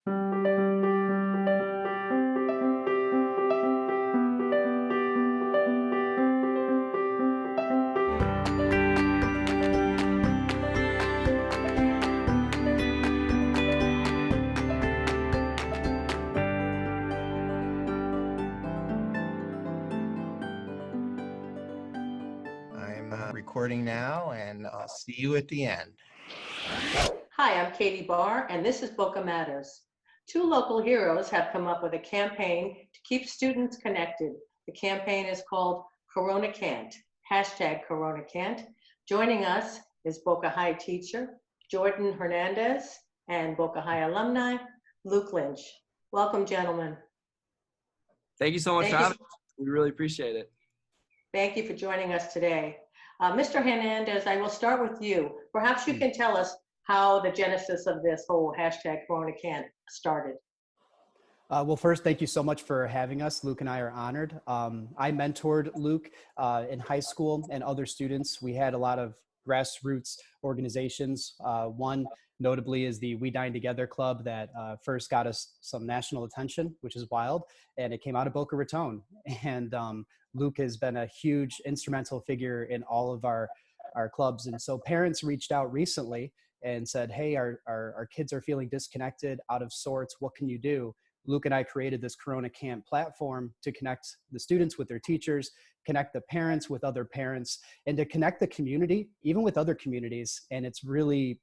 I'm recording now, and I'll see you at the end. Hi, I'm Katie Barr, and this is Boca Matters. Two local heroes have come up with a campaign to keep students connected. The campaign is called Corona Cantt, #Corona Cantt. Joining us is Boca High teacher Jordan Hernandez and Boca High alumni Luke Lynch. Welcome, gentlemen. Thank you so much for having us. We really appreciate it. Thank you for joining us today. Mr. Hernandez, I will start with you. Perhaps you can tell us how the genesis of this whole #Corona Cantt started. Well, first, thank you so much for having us. Luke and I are honored. I mentored Luke in high school and other students. We had a lot of grassroots organizations. One notably is the We Dine Together Club that first got us some national attention, which is wild. And it came out of Boca Raton. And Luke has been a huge instrumental figure in all of our clubs. And so parents reached out recently and said, hey, our kids are feeling disconnected, out of sorts. What can you do? Luke and I created this Corona Cantt platform to connect the students with their teachers, connect the parents with other parents, and to connect the community, even with other communities. And it's really,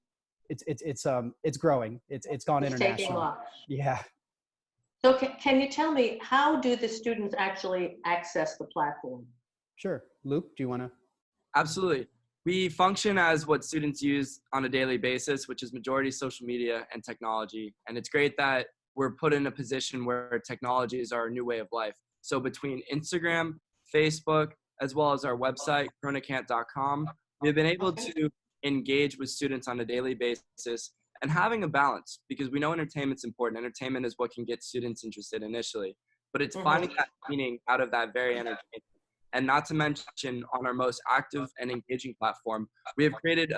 it's growing. It's gone international. Taking off. Yeah. So can you tell me, how do the students actually access the platform? Sure. Luke, do you want to? Absolutely. We function as what students use on a daily basis, which is majority social media and technology. And it's great that we're put in a position where technology is our new way of life. So between Instagram, Facebook, as well as our website, coronacantt.com, we've been able to engage with students on a daily basis and having a balance, because we know entertainment's important. Entertainment is what can get students interested initially, but it's finding that meaning out of that very entertainment. And not to mention, on our most active and engaging platform, we have created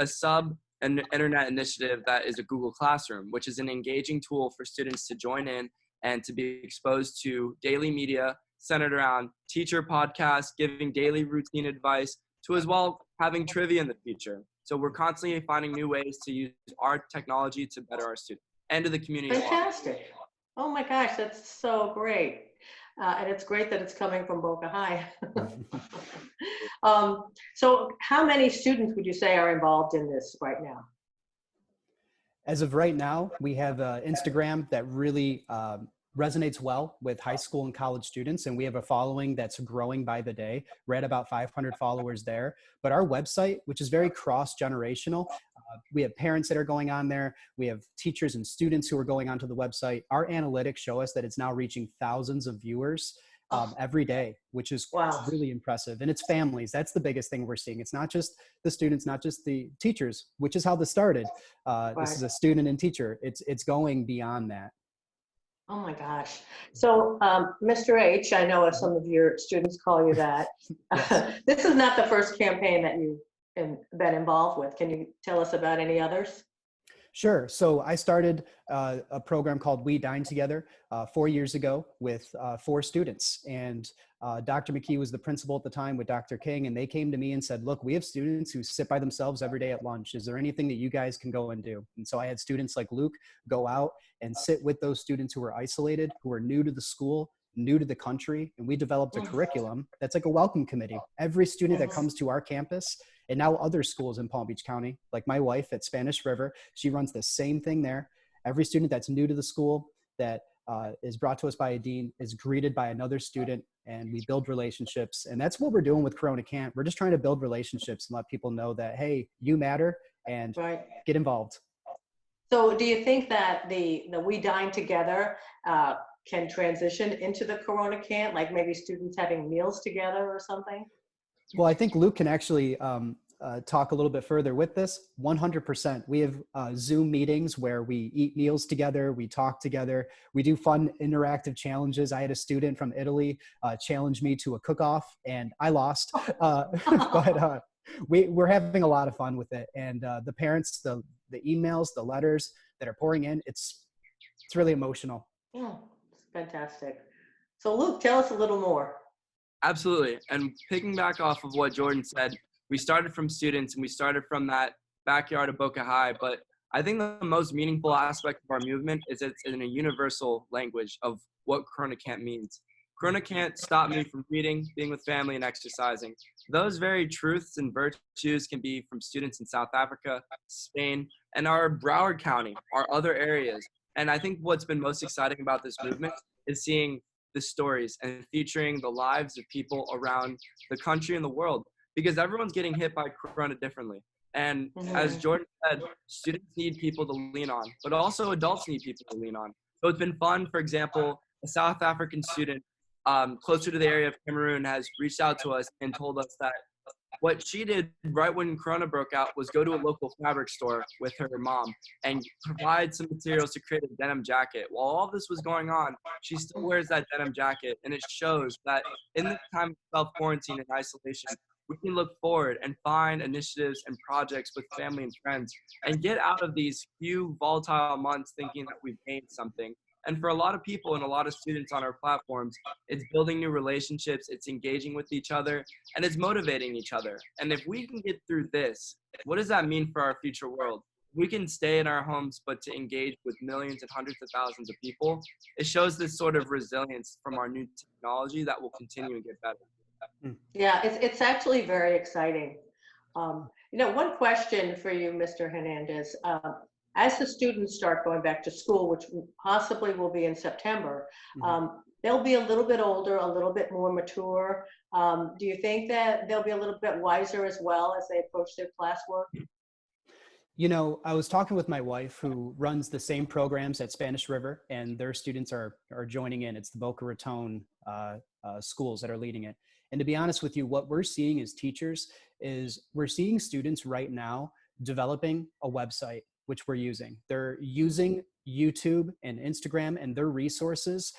an internet initiative that is a Google Classroom, which is an engaging tool for students to join in and to be exposed to daily media centered around teacher podcasts, giving daily routine advice, to as well having trivia in the future. So we're constantly finding new ways to use our technology to better our students and to the community. Fantastic. Oh my gosh, that's so great. And it's great that it's coming from Boca High. So how many students would you say are involved in this right now? As of right now, we have Instagram that really resonates well with high school and college students, and we have a following that's growing by the day. We're at about 500 followers there. But our website, which is very cross-generational, we have parents that are going on there. We have teachers and students who are going onto the website. Our analytics show us that it's now reaching thousands of viewers every day, which is really impressive. And it's families. That's the biggest thing we're seeing. It's not just the students, not just the teachers, which is how this started. This is a student and teacher. It's going beyond that. Oh my gosh. So Mr. H, I know some of your students call you that. This is not the first campaign that you've been involved with. Can you tell us about any others? Sure. So I started a program called We Dine Together 4 years ago with 4 students. And Dr. McKee was the principal at the time with Dr. King. And they came to me and said, look, we have students who sit by themselves every day at lunch. Is there anything that you guys can go and do? And so I had students like Luke go out and sit with those students who were isolated, who were new to the school, new to the country. And we developed a curriculum that's like a welcome committee. Every student that comes to our campus, and now other schools in Palm Beach County, like my wife at Spanish River, she runs the same thing there. Every student that's new to the school that is brought to us by a dean is greeted by another student, and we build relationships. And that's what we're doing with Corona Cantt. We're just trying to build relationships and let people know that, hey, you matter, and get involved. So do you think that the We Dine Together can transition into the Corona Cantt, like maybe students having meals together or something? Well, I think Luke can actually talk a little bit further with this. 100%. We have Zoom meetings where we eat meals together, we talk together, we do fun interactive challenges. I had a student from Italy challenge me to a cook-off, and I lost. But we're having a lot of fun with it. And the parents, the emails, the letters that are pouring in, it's it's really emotional. Oh, it's fantastic. So Luke, tell us a little more. Absolutely. And picking back off of what Jordan said, we started from students and we started from that backyard of Boca High. But I think the most meaningful aspect of our movement is it's in a universal language of what Corona Cantt means. Corona Can't stop me from reading, being with family, and exercising. Those very truths and virtues can be from students in South Africa, Spain, and our Broward County, our other areas. And I think what's been most exciting about this movement is seeing the stories and featuring the lives of people around the country and the world, because everyone's getting hit by Corona differently. And as Jordan said, students need people to lean on, but also adults need people to lean on. So it's been fun. For example, a South African student closer to the area of Cameroon has reached out to us and told us that what she did right when Corona broke out was go to a local fabric store with her mom and provide some materials to create a denim jacket. While all this was going on, she still wears that denim jacket, and it shows that in this time of self-quarantine and isolation, we can look forward and find initiatives and projects with family and friends and get out of these few volatile months thinking that we've gained something. And for a lot of people and a lot of students on our platforms, it's building new relationships, it's engaging with each other, and it's motivating each other. And if we can get through this, what does that mean for our future world? We can stay in our homes, but to engage with millions and hundreds of thousands of people, it shows this sort of resilience from our new technology that will continue and get better. Yeah, it's actually very exciting. One question for you, Mr. Hernandez. As the students start going back to school, which possibly will be in September, they'll be a little bit older, a little bit more mature. Do you think that they'll be a little bit wiser as well as they approach their classwork? You know, I was talking with my wife who runs the same programs at Spanish River, and their students are joining in. It's the Boca Raton schools that are leading it. And to be honest with you, what we're seeing as teachers is we're seeing students right now developing a website, which we're using. They're using YouTube and Instagram and their resources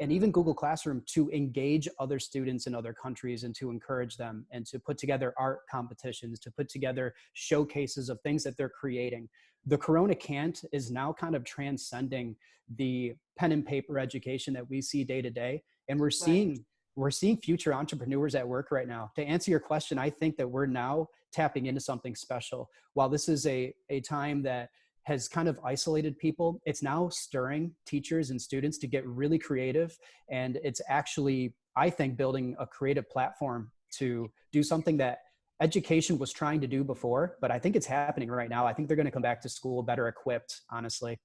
and even Google Classroom to engage other students in other countries and to encourage them and to put together art competitions, to put together showcases of things that they're creating. The Corona Cantt is now kind of transcending the pen and paper education that we see day to day. And we're seeing future entrepreneurs at work right now. To answer your question, I think that we're now tapping into something special. While this is a time that has kind of isolated people, it's now stirring teachers and students to get really creative. And it's actually, I think, building a creative platform to do something that education was trying to do before, but I think it's happening right now. I think they're going to come back to school better equipped, honestly.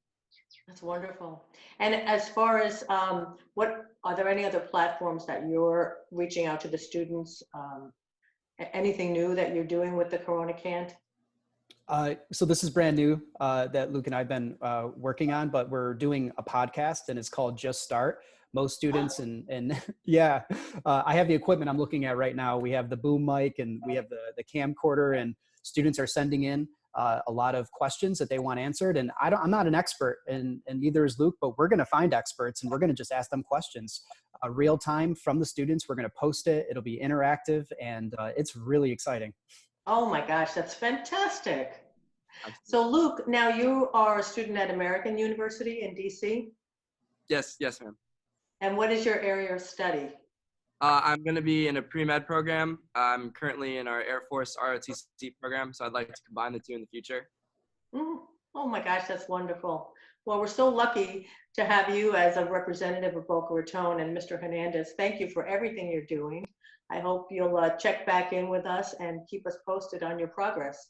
That's wonderful. And as far as what are there any other platforms that you're reaching out to the students? Anything new that you're doing with the Corona Cantt? So this is brand new that Luke and I've been working on, but we're doing a podcast and it's called Just Start. Most students and yeah, I have the equipment I'm looking at right now. We have the boom mic and we have the camcorder, and students are sending in a lot of questions that they want answered. And I'm not an expert, and neither is Luke, but we're going to find experts and we're going to just ask them questions real time from the students. We're going to post it. It'll be interactive, and it's really exciting. Oh my gosh, that's fantastic. So Luke, now you are a student at American University in DC? Yes, ma'am. And what is your area of study? I'm going to be in a pre-med program. I'm currently in our Air Force ROTC program, so I'd like to combine the two in the future. Oh my gosh, that's wonderful. Well, we're so lucky to have you as a representative of Boca Raton, and Mr. Hernandez, thank you for everything you're doing. I hope you'll check back in with us and keep us posted on your progress.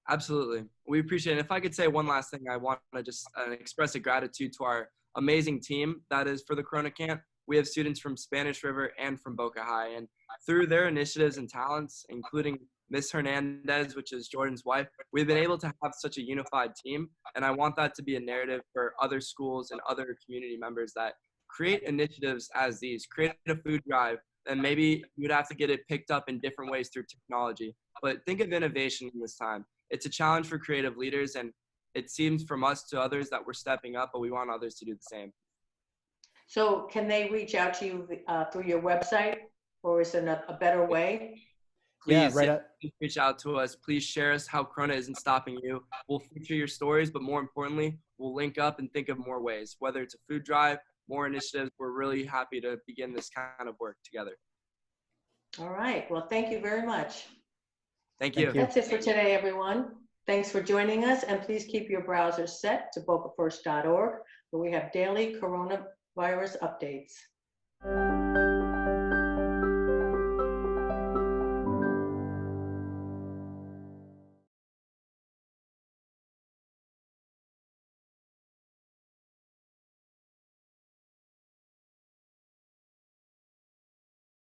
Absolutely. We appreciate it. If I could say one last thing, I want to just express a gratitude to our amazing team that is for the Corona Cantt. We have students from Spanish River and from Boca High, and through their initiatives and talents, including Miss Hernandez, which is Jordan's wife, we've been able to have such a unified team. And I want that to be a narrative for other schools and other community members that create initiatives as these, create a food drive, and maybe you'd have to get it picked up in different ways through technology. But think of innovation in this time. It's a challenge for creative leaders, and it seems from us to others that we're stepping up, but we want others to do the same. So can they reach out to you through your website, or is there a better way? please, right. please reach out to us. Please share us how Corona isn't stopping you. We'll feature your stories, but more importantly, we'll link up and think of more ways, whether it's a food drive, more initiatives. We're really happy to begin this kind of work together. All right. Well, thank you very much. Thank you. That's it for today, everyone. Thanks for joining us, and please keep your browsers set to bocafirst.org, where we have daily coronavirus updates.